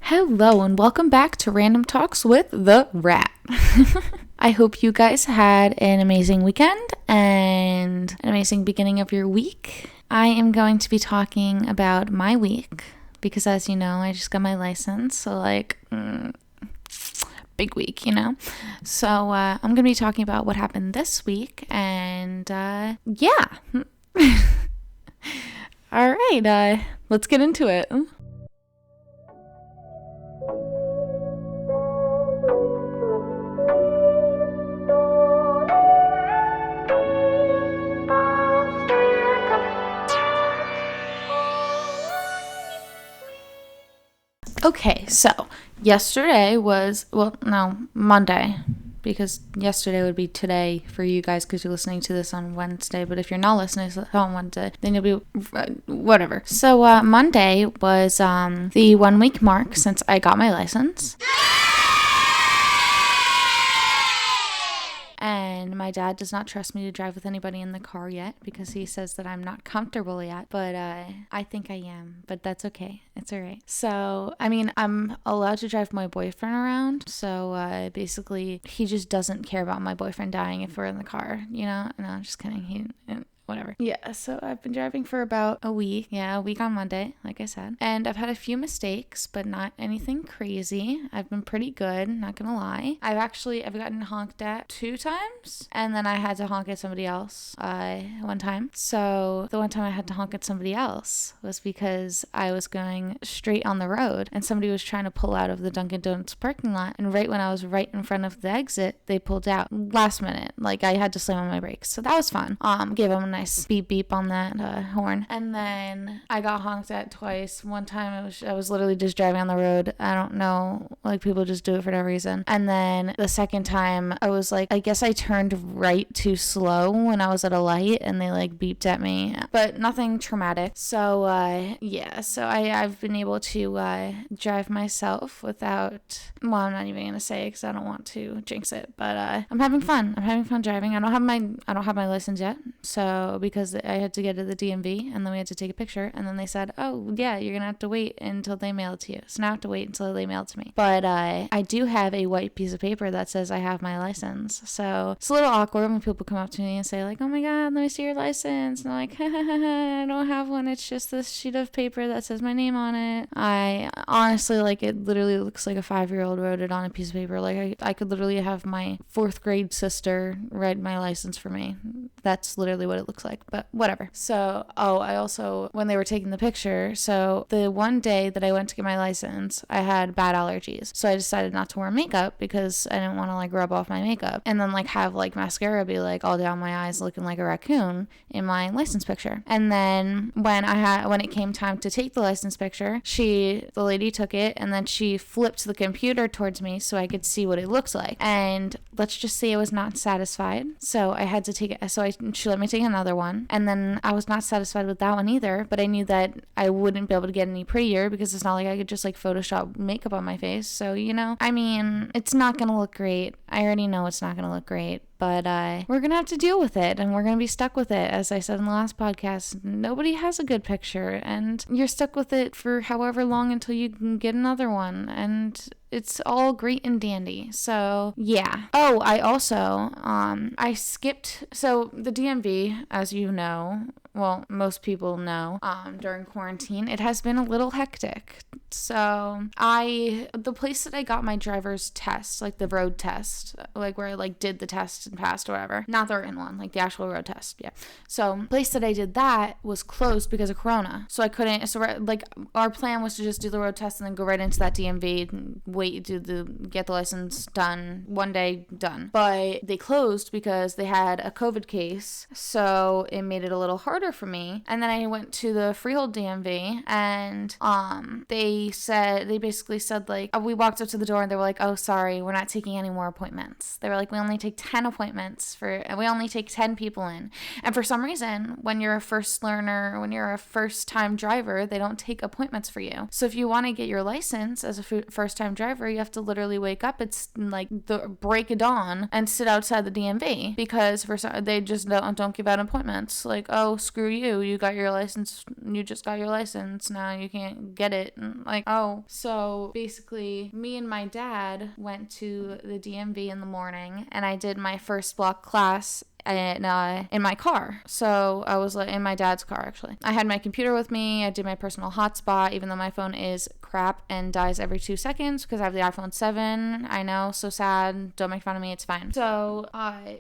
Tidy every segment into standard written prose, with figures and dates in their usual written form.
Hello and welcome back to Random Talks with the Rat. I hope you guys had an amazing weekend and an amazing beginning of your week. I am going to be talking about my week because, as you know, I just got my license, so big week, So I'm going to be talking about what happened this week and yeah. All right, let's get into it. Okay, so yesterday was, Monday, because yesterday would be today for you guys because you're listening to this on Wednesday, but if you're not listening on Wednesday, then you'll be, whatever. So Monday was the 1 week mark since I got my license. And my dad does not trust me to drive with anybody in the car yet because he says that I'm not comfortable yet. But I think I am. But that's okay. It's all right. So, I'm allowed to drive my boyfriend around. So basically, he just doesn't care about my boyfriend dying if we're in the car. No, I'm just kidding. Whatever. Yeah, so I've been driving for about a week. Yeah, a week on Monday, like I said. And I've had a few mistakes, but not anything crazy. I've been pretty good, not gonna lie. I've gotten honked at 2 times, and then I had to honk at somebody else one time. So the one time I had to honk at somebody else was because I was going straight on the road, and somebody was trying to pull out of the Dunkin' Donuts parking lot, and right when I was right in front of the exit, they pulled out last minute. Like, I had to slam on my brakes, so that was fun. Gave them a nice beep beep on that horn. And then I got honked at twice. One time I was literally just driving on the road. I don't know, like, people just do it for no reason. And then the second time I was like, I guess I turned right too slow when I was at a light and they like beeped at me, but nothing traumatic. So I've been able to drive myself without, I'm not even gonna say because I don't want to jinx it, but I'm having fun driving. I don't have my license yet, so because I had to get to the DMV and then we had to take a picture, and then they said, oh yeah, you're gonna have to wait until they mail it to you. So now I have to wait until they mail it to me. But I do have a white piece of paper that says I have my license. So it's a little awkward when people come up to me and say like, oh my god, let me see your license. And I'm like, I don't have one. It's just this sheet of paper that says my name on it. I honestly, like, it literally looks like a 5-year-old wrote it on a piece of paper. Like, I could literally have my 4th grade sister write my license for me. That's literally what it looks like, but whatever. So, I also, when they were taking the picture, so the one day that I went to get my license, I had bad allergies. So I decided not to wear makeup because I didn't want to like rub off my makeup and then like have like mascara be like all down my eyes looking like a raccoon in my license picture. And then when it came time to take the license picture, the lady took it and then she flipped the computer towards me so I could see what it looks like. And let's just say I was not satisfied. So I had to take it. So she let me take another one. And then I was not satisfied with that one either, but I knew that I wouldn't be able to get any prettier because it's not like I could just like Photoshop makeup on my face. So, it's not going to look great. I already know it's not going to look great. But we're going to have to deal with it, and we're going to be stuck with it. As I said in the last podcast, nobody has a good picture, and you're stuck with it for however long until you can get another one, and it's all great and dandy. So, yeah. Oh, I also, I skipped, so the DMV, as you know, well, most people know, during quarantine, it has been a little hectic. So the place that I got my driver's test, like the road test, like where I like did the test and passed or whatever, not the written one, like the actual road test. Yeah. So the place that I did that was closed because of Corona. So I couldn't, like our plan was to just do the road test and then go right into that DMV and wait to get the license done, one day done. But they closed because they had a COVID case. So it made it a little harder for me. And then I went to the Freehold DMV and they basically said like, we walked up to the door and they were like, oh, sorry, we're not taking any more appointments. They were like, we only take 10 appointments we only take 10 people in. And for some reason, when you're a first learner, when you're a first time driver, they don't take appointments for you. So if you want to get your license as a first time driver, you have to literally wake up. It's like the break of dawn and sit outside the DMV because they just don't give out appointments. Like, oh, screw you. You got your license. You just got your license. Now you can't get it. And like, oh. So basically, me and my dad went to the DMV in the morning, and I did my first block class in my car. So I was like in my dad's car, actually. I had my computer with me. I did my personal hotspot, even though my phone is crap and dies every 2 seconds because I have the iPhone 7. I know, so sad. Don't make fun of me. It's fine. So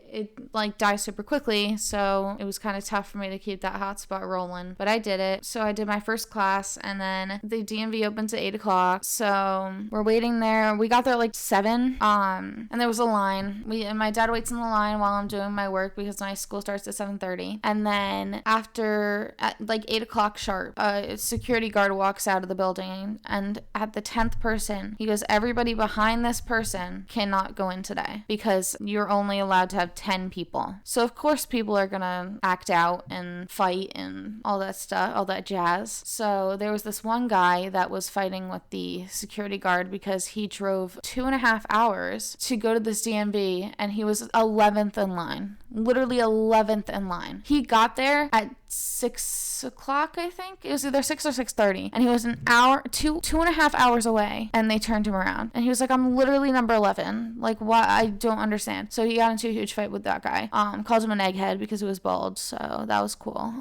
it like dies super quickly. So it was kind of tough for me to keep that hotspot rolling, but I did it. So I did my first class, and then the DMV opens at 8 o'clock. So we're waiting there. We got there at like 7. And there was a line. And my dad waits in the line while I'm doing my work because my school starts at 7:30. And then after at like 8 o'clock sharp, a security guard walks out of the building, and at the 10th person, he goes, everybody behind this person cannot go in today because you're only allowed to have 10 people. So of course people are gonna act out and fight and all that stuff, all that jazz. So there was this one guy that was fighting with the security guard because he drove 2.5 hours to go to this DMV, and he was 11th in line. Literally 11th in line. He got there at 6 o'clock, I think. It was either 6 or 6:30. And he was an hour, 2.5 hours away. And they turned him around. And he was like, I'm literally number 11. Like, what? I don't understand. So he got into a huge fight with that guy. Called him an egghead because he was bald. So that was cool.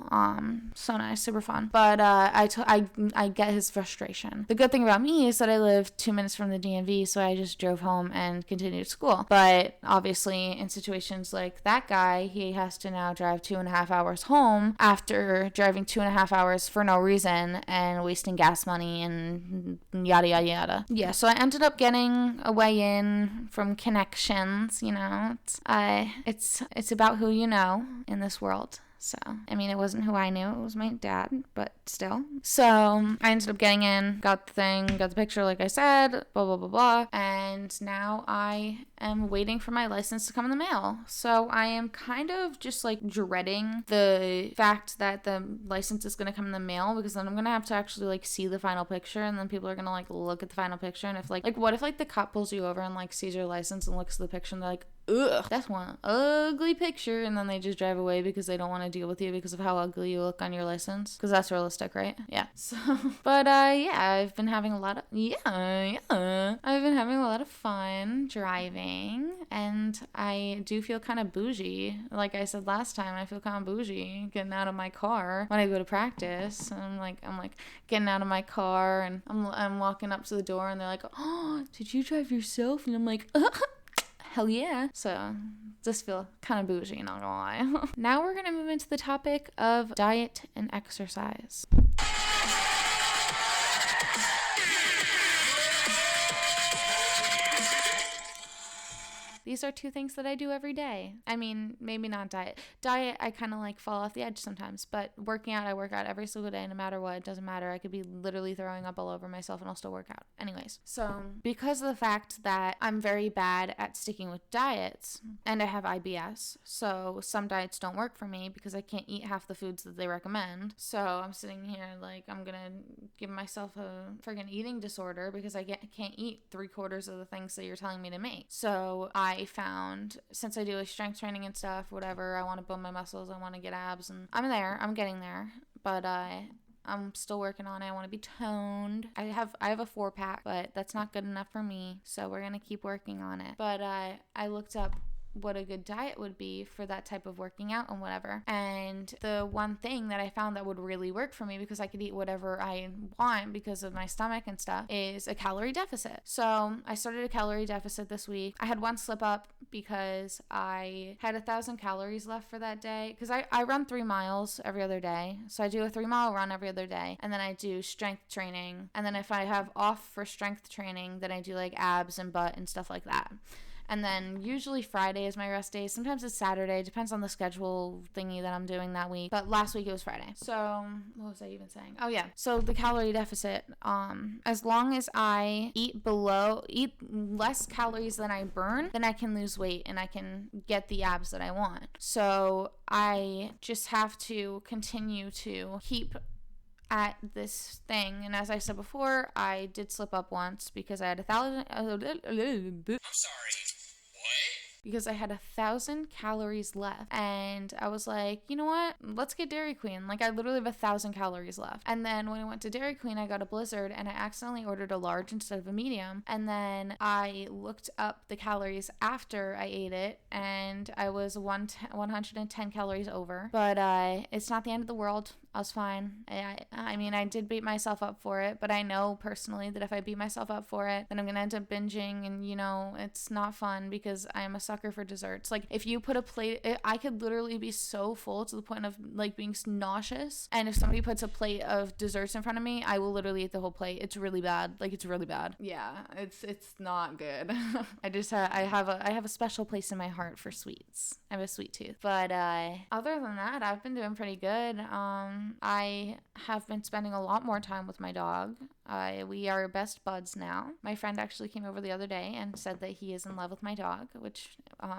So nice. Super fun. But I get his frustration. The good thing about me is that I live 2 minutes from the DMV. So I just drove home and continued school. But obviously in situations like that guy, he has to now drive 2.5 hours home after driving 2.5 hours for no reason and wasting gas money and yada yada yada. Yeah, so I ended up getting a way in from connections. You know, it's about who you know in this world. So, I mean, it wasn't who I knew. It was my dad, but still. So, I ended up getting in, got the thing, got the picture, like I said, blah, blah, blah, blah. And now I am waiting for my license to come in the mail. So, I am kind of just like dreading the fact that the license is going to come in the mail, because then I'm going to have to actually like see the final picture, and then people are going to like look at the final picture. And if like what if like the cop pulls you over and like sees your license and looks at the picture and they're like, ugh, that's one ugly picture, and then they just drive away because they don't want to deal with you because of how ugly you look on your license, because that's realistic, right? Yeah. So but yeah, I've been having a lot of fun driving, and I do feel kind of bougie. Like I said last time, I feel kind of bougie getting out of my car when I go to practice. And I'm like getting out of my car, and I'm walking up to the door, and they're like, oh, did you drive yourself? And I'm like, hell yeah. So just feel kind of bougie, not gonna lie. Now we're gonna move into the topic of diet and exercise. These are two things that I do every day. I mean, maybe not diet. Diet, I kind of like fall off the edge sometimes, but working out, I work out every single day, no matter what. It doesn't matter. I could be literally throwing up all over myself and I'll still work out. Anyways, so because of the fact that I'm very bad at sticking with diets, and I have IBS, so some diets don't work for me because I can't eat half the foods that they recommend. So I'm sitting here like I'm gonna give myself a friggin' eating disorder because I can't eat 3/4 of the things that you're telling me to make. So I found, since I do like strength training and stuff, whatever, I want to build my muscles, I want to get abs, and I'm getting there, but I'm still working on it. I want to be toned. I have a 4-pack, but that's not good enough for me, so we're gonna keep working on it. But I looked up what a good diet would be for that type of working out and whatever. And the one thing that I found that would really work for me, because I could eat whatever I want because of my stomach and stuff, is a calorie deficit. So I started a calorie deficit this week. I had one slip up because I had 1,000 calories left for that day, because I run 3 miles every other day. So I do a 3-mile run every other day, and then I do strength training. And then if I have off for strength training, then I do like abs and butt and stuff like that. And then usually Friday is my rest day. Sometimes it's Saturday. Depends on the schedule thingy that I'm doing that week. But last week it was Friday. So what was I even saying? Oh yeah. So the calorie deficit, as long as I eat less calories than I burn, then I can lose weight and I can get the abs that I want. So I just have to continue to keep at this thing. And as I said before, I did slip up once because I had 1,000. I'm sorry. What? because I had 1,000 calories left. And I was like, you know what? Let's get Dairy Queen. Like, I literally have 1,000 calories left. And then when I went to Dairy Queen, I got a Blizzard and I accidentally ordered a large instead of a medium. And then I looked up the calories after I ate it, and I was 110 calories over. But it's not the end of the world. I was fine. I mean, I did beat myself up for it, but I know personally that if I beat myself up for it, then I'm going to end up binging, and, you know, it's not fun because I'm a sucker for desserts. Like, if you put a plate, I could literally be so full to the point of, like, being nauseous, and if somebody puts a plate of desserts in front of me, I will literally eat the whole plate. It's really bad. Like, it's really bad. Yeah, it's not good. I have a special place in my heart for sweets. I have a sweet tooth. But other than that, I've been doing pretty good. I have been spending a lot more time with my dog. We are best buds now. My friend actually came over the other day and said that he is in love with my dog, which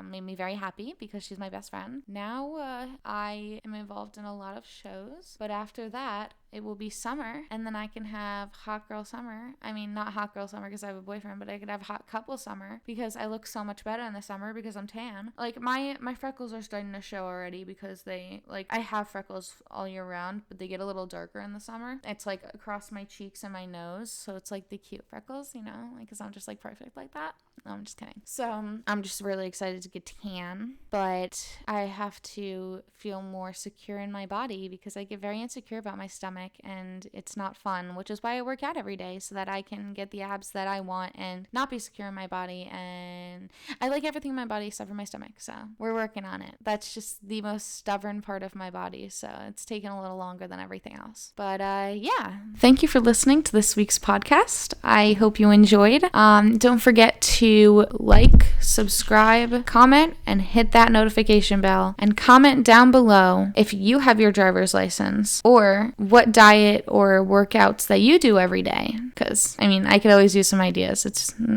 made me very happy because she's my best friend. Now I am involved in a lot of shows, but after that, it will be summer, and then I can have hot girl summer. I mean, not hot girl summer because I have a boyfriend, but I could have hot couple summer because I look so much better in the summer because I'm tan. Like, my freckles are starting to show already because I have freckles all year round, but they get a little darker in the summer. It's like across my cheeks and my nose, so it's like the cute freckles, you know, like, because I'm just like perfect like that. No, I'm just kidding. So I'm just really excited to get tan, but I have to feel more secure in my body because I get very insecure about my stomach, and it's not fun, which is why I work out every day so that I can get the abs that I want and not be secure in my body. And I like everything in my body except for my stomach, so we're working on it. That's just the most stubborn part of my body, so it's taken a little longer than everything else. But yeah, thank you for listening to this week's podcast. I hope you enjoyed. Don't forget to like, subscribe, comment, and hit that notification bell, and comment down below if you have your driver's license or what diet or workouts that you do every day, because I mean, I could always use some ideas.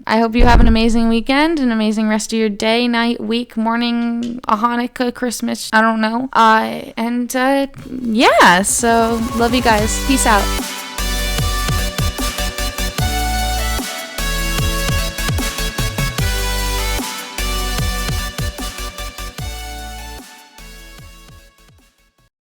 I hope you have an amazing weekend, an amazing rest of your day, night, week, morning, Hanukkah, Christmas, I don't know. Yeah, so love you guys. Peace out.